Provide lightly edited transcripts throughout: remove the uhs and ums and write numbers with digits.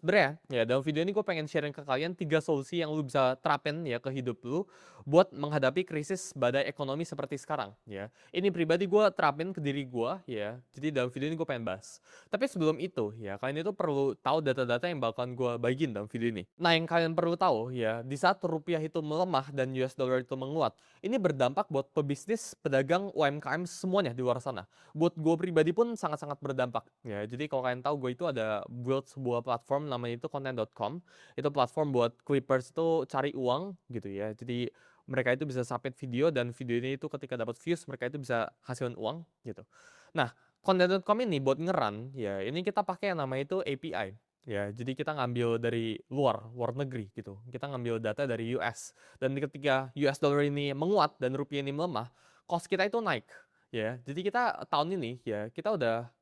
Sebenarnya, ya dalam video ini gue pengen sharing ke kalian 3 solusi yang lu bisa terapin ya ke hidup lu, buat menghadapi krisis badai ekonomi seperti sekarang, ya. Ini pribadi gue terapin ke diri gue, ya. Jadi dalam video ini gue pengen bahas. Tapi sebelum itu, ya kalian itu perlu tahu data-data yang bakalan gue bagiin dalam video ini. Nah, yang kalian perlu tahu, ya, di saat rupiah itu melemah dan US dollar itu menguat, ini berdampak buat pebisnis, pedagang, UMKM semuanya di luar sana. Buat gue pribadi pun sangat-sangat berdampak, ya. Jadi kalau kalian tahu gue itu ada build sebuah platform namanya itu Content.com. Itu platform buat Clippers itu cari uang gitu ya. Jadi mereka itu bisa submit video dan video ini itu ketika dapat views mereka itu bisa hasilin uang gitu. Nah, Content.com ini buat ngeran ya, ini kita pakai yang namanya itu API. Ya, jadi kita ngambil dari luar negeri gitu. Kita ngambil data dari US. Dan ketika US dollar ini menguat dan rupiah ini melemah, cost kita itu naik. Ya, jadi kita tahun ini ya, kita udah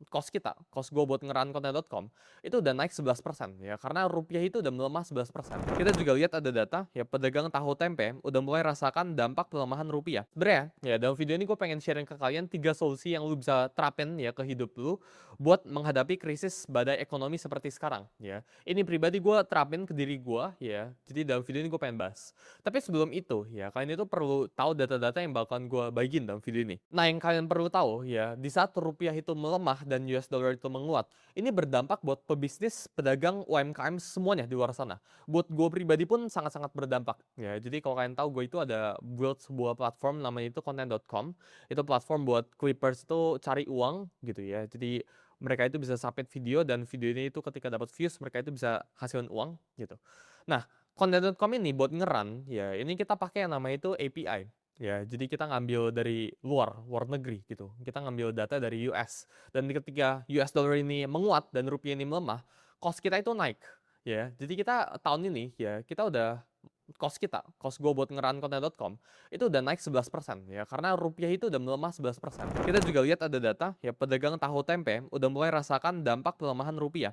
cost gue buat ngeran konten.com itu udah naik 11% ya, karena rupiah itu udah melemah 11%. Kita juga lihat ada data ya, pedagang tahu tempe udah mulai rasakan dampak pelemahan rupiah. Sebenarnya ya dalam video ini gue pengen sharing ke kalian 3 solusi yang lu bisa terapin ya ke hidup lu buat menghadapi krisis badai ekonomi seperti sekarang ya. Ini pribadi gue terapin ke diri gue ya. Jadi dalam video ini gue pengen bahas. Tapi sebelum itu ya, kalian itu perlu tahu data-data yang bakalan gue bagiin dalam video ini. Nah, yang kalian perlu tahu ya, di saat rupiah itu melemah dan US dollar itu menguat, ini berdampak buat pebisnis, pedagang, UMKM semuanya di luar sana. Buat gue pribadi pun sangat-sangat berdampak. Ya, jadi kalau kalian tahu gue itu ada build sebuah platform namanya itu Content.com. Itu platform buat Clippers itu cari uang gitu ya. Jadi mereka itu bisa submit video dan video ini itu ketika dapat views mereka itu bisa hasilin uang gitu. Nah, Content.com ini buat ngeran ya, ini kita pakai yang namanya itu API. Ya, jadi kita ngambil dari luar negeri gitu. Kita ngambil data dari US. Dan ketika US dollar ini menguat dan rupiah ini melemah, cost kita itu naik. Ya, jadi kita tahun ini ya, kita udah cost gue buat ngeran konten.com itu udah naik 11% ya, karena rupiah itu udah melemah 11%. Kita juga lihat ada data ya, pedagang tahu tempe udah mulai rasakan dampak pelemahan rupiah.